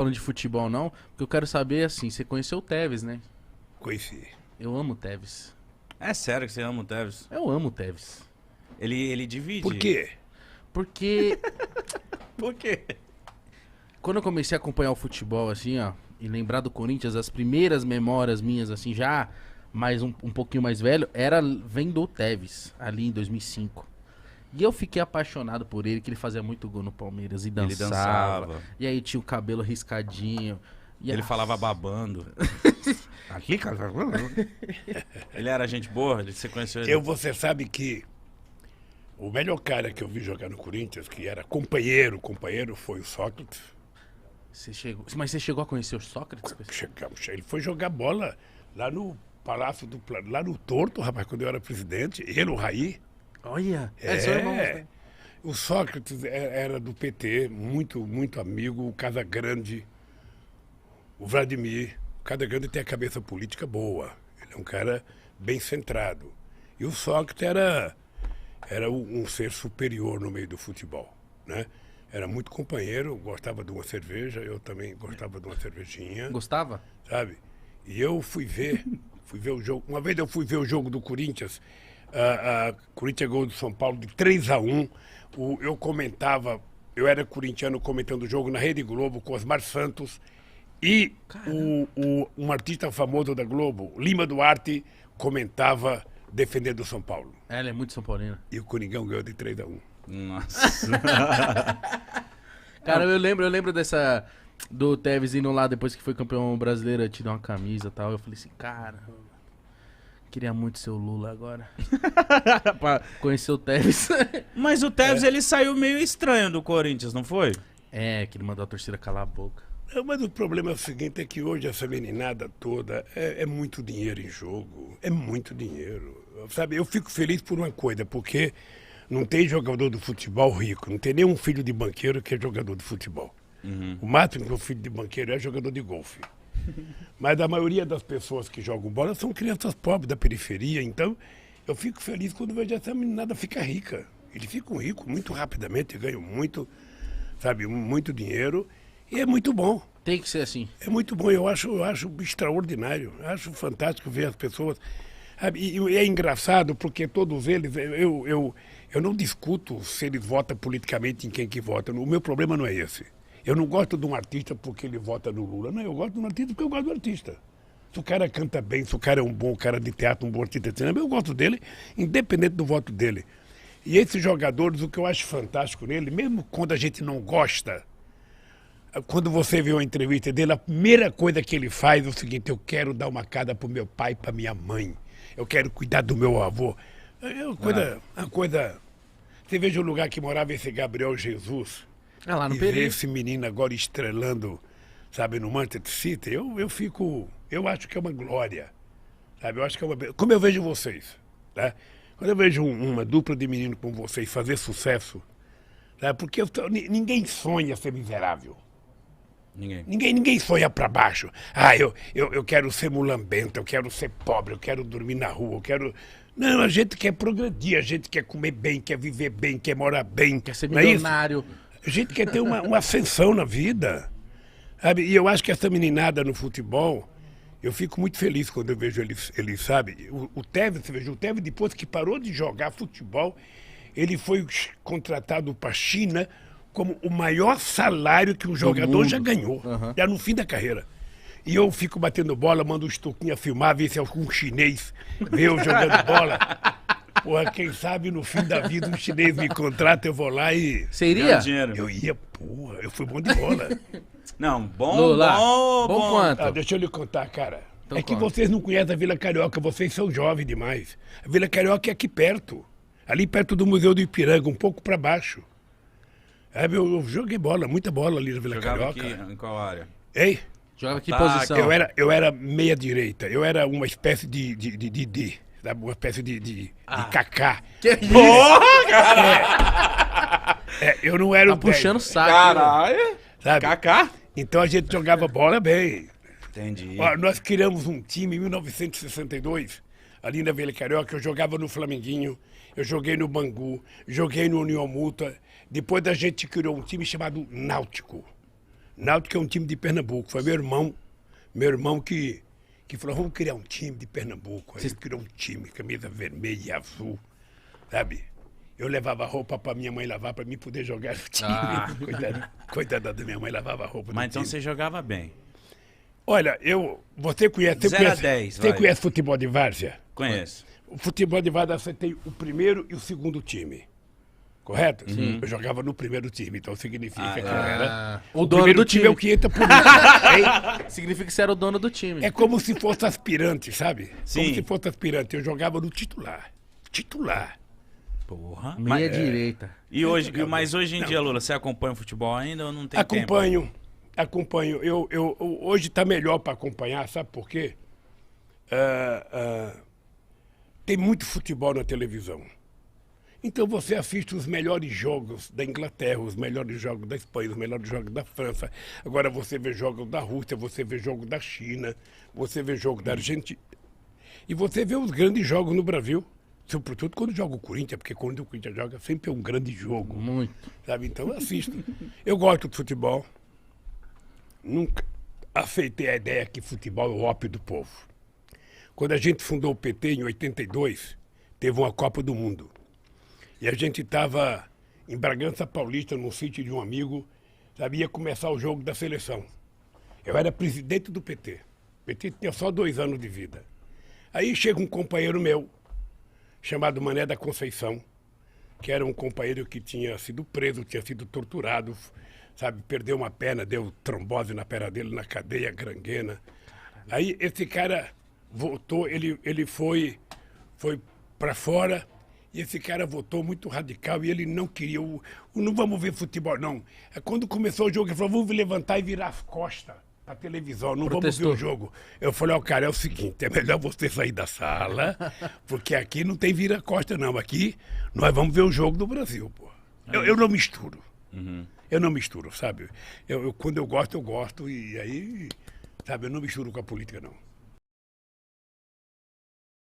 falando de futebol, não. Porque eu quero saber, assim, você conheceu o Tevez, né? Conheci. Eu amo o Tevez. É sério que você ama o Tevez? Eu amo o Tevez. Ele divide. Por quê? Porque Por quê? quando eu comecei a acompanhar o futebol, assim, ó, e lembrar do Corinthians, as primeiras memórias minhas, assim, já mais um pouquinho mais velho, era vendo o Tevez, ali em 2005. E eu fiquei apaixonado por ele, que ele fazia muito gol no Palmeiras e dançava. Ele dançava. E aí tinha o cabelo riscadinho. E Ele falava babando. Aqui, cara. Ele era gente boa? Você conheceu ele? Você sabe que o melhor cara que eu vi jogar no Corinthians, que era companheiro, foi o Sócrates. Mas você chegou a conhecer o Sócrates? Ele foi jogar bola lá no Palácio lá no Torto, rapaz, quando eu era presidente. Ele, o Raí. Olha, seu irmão, né? O Sócrates era do PT, muito, muito amigo. O Casagrande, o Vladimir. O Casagrande tem a cabeça política boa. Ele é um cara bem centrado. E o Sócrates era um ser superior no meio do futebol, né? Era muito companheiro, gostava de uma cerveja, eu também gostava de uma cervejinha. Gostava? Sabe? E eu fui ver o jogo. Uma vez eu fui ver o jogo do Corinthians, Corinthians gol do São Paulo de 3-1. Eu comentava, eu era corintiano comentando o jogo na Rede Globo com Osmar Santos e um artista famoso da Globo, Lima Duarte, comentava defendendo o São Paulo. Ela é muito São Paulina. E o Coringão ganhou de 3-1. Nossa. Cara, eu lembro dessa do Tevez indo lá depois que foi campeão brasileiro, te dar uma camisa e tal. Eu falei assim, cara, queria muito ser o Lula agora. Conhecer o Tevez. Mas o Tevez, ele saiu meio estranho do Corinthians, não foi? É, que ele mandou a torcida calar a boca. Mas o problema é o seguinte, é que hoje essa meninada toda é muito dinheiro em jogo. É muito dinheiro. Sabe, eu fico feliz por uma coisa, porque não tem jogador de futebol rico, não tem nenhum filho de banqueiro que é jogador de futebol. O máximo que o filho de banqueiro é jogador de golfe. Mas a maioria das pessoas que jogam bola são crianças pobres da periferia, então eu fico feliz quando vejo essa meninada ficar rica. Eles ficam ricos muito rapidamente, ganham muito, sabe, muito dinheiro. E é muito bom. Tem que ser assim. É muito bom, eu acho extraordinário. Eu acho fantástico ver as pessoas. Sabe? E é engraçado porque todos eles, eu não discuto se eles votam politicamente em quem que vota. O meu problema não é esse. Eu não gosto de um artista porque ele vota no Lula. Não, eu gosto de um artista porque eu gosto do artista. Se o cara canta bem, se o cara é um bom cara de teatro, um bom artista de cinema, eu gosto dele, independente do voto dele. E esses jogadores, o que eu acho fantástico nele, mesmo quando a gente não gosta, quando você vê uma entrevista dele, a primeira coisa que ele faz é o seguinte: eu quero dar uma casa pro meu pai e pra minha mãe. Eu quero cuidar do meu avô. É uma coisa... Você veja o lugar que morava esse Gabriel Jesus. É lá no E ver Pereira. esse menino agora estrelando, sabe, no Manchester City, eu acho que é uma glória. Sabe, eu acho que é uma... Como eu vejo vocês, né? Quando eu vejo uma dupla de meninos como vocês fazer sucesso, né? Porque ninguém sonha ser miserável. Ninguém sonha pra baixo. Eu quero ser mulambento, eu quero ser pobre, eu quero dormir na rua, eu quero... Não, a gente quer progredir, a gente quer comer bem, quer viver bem, quer morar bem. Quer ser não é isso? milionário. A gente quer ter uma ascensão na vida. Sabe? E eu acho que essa meninada no futebol, eu fico muito feliz quando eu vejo ele sabe? O Tevez, você veja, o Tevez, depois que parou de jogar futebol, ele foi contratado para a China como o maior salário que um jogador já ganhou, já no fim da carreira. E eu fico batendo bola, mando o Estuquinha filmar, ver se algum chinês vê eu jogando bola. Porra, quem sabe no fim da vida um chinês me contrata, eu vou lá e... Você iria? Dinheiro. Eu ia, porra, eu fui bom de bola. Não, bom, Lula, bom, bom quanto? Deixa eu lhe contar, cara. Então é que conta. vocês não conhecem a Vila Carioca, vocês são jovens demais. A Vila Carioca é aqui perto. Ali perto do Museu do Ipiranga, um pouco para baixo. Eu joguei bola, muita bola ali na Vila Jogava Carioca. aqui, em qual área? Ei, Joga que Ataque. posição? eu era meia direita. Eu era uma espécie de sabe? Uma espécie de Kaká. Que isso? Eu não era Tá o puxando o 10, saco. Caralho! sabe? Kaká? Então a gente jogava bola bem. Entendi. Ó, nós criamos um time em 1962, ali na Vila Carioca. Eu jogava no Flamenguinho, eu joguei no Bangu, joguei no União Multa. Depois a gente criou um time chamado Náutico. Náutico é um time de Pernambuco. Foi meu irmão que falou, vamos criar um time de Pernambuco. Aí criou um time, camisa vermelha e azul, sabe? Eu levava roupa para minha mãe lavar para mim poder jogar no time. Coitada da minha mãe, lavava roupa. Mas então você jogava bem. Olha, você conhece... 0 a 10, Você vai. conhece futebol de várzea? Conheço. O futebol de várzea você tem o primeiro e o segundo time. Correto? Eu jogava no primeiro time, então significa que eu era... O dono primeiro do time time. é o que entra por isso. Hein? Significa que você era o dono do time. É como se fosse aspirante, sabe? Sim. Como se fosse aspirante. Eu jogava no titular. Titular. Porra. Meia direita. Mas hoje em dia, Lula, você acompanha o futebol ainda ou não tem tempo? Acompanho. Eu hoje está melhor para acompanhar, sabe por quê? Tem muito futebol na televisão. Então você assiste os melhores jogos da Inglaterra, os melhores jogos da Espanha, os melhores jogos da França. Agora você vê jogos da Rússia, você vê jogos da China, você vê jogos da Argentina. E você vê os grandes jogos no Brasil. Sobretudo quando joga o Corinthians, porque quando o Corinthians joga sempre é um grande jogo. Muito. Sabe? Então eu assisto. Eu gosto de futebol. Nunca aceitei a ideia que futebol é o ópio do povo. Quando a gente fundou o PT em 82, teve uma Copa do Mundo. E a gente estava em Bragança Paulista, num sítio de um amigo, sabe? Ia começar o jogo da seleção. Eu era presidente do PT. O PT tinha só 2 anos de vida. Aí chega um companheiro meu, chamado Mané da Conceição, que era um companheiro que tinha sido preso, tinha sido torturado, sabe? Perdeu uma perna, deu trombose na perna dele, na cadeia, gangrena. Aí esse cara voltou, ele foi para fora, e esse cara votou muito radical, e ele não queria, não vamos ver futebol, não. Quando começou o jogo, ele falou, vamos levantar e virar as costas pra televisão, não Protestou. vamos ver o jogo. Eu falei, ó, cara, é o seguinte, é melhor você sair da sala, porque aqui não tem vira-costa, não. Aqui nós vamos ver o jogo do Brasil, pô. Eu não misturo. Eu não misturo, sabe? Quando eu gosto, e aí, sabe, eu não misturo com a política, não.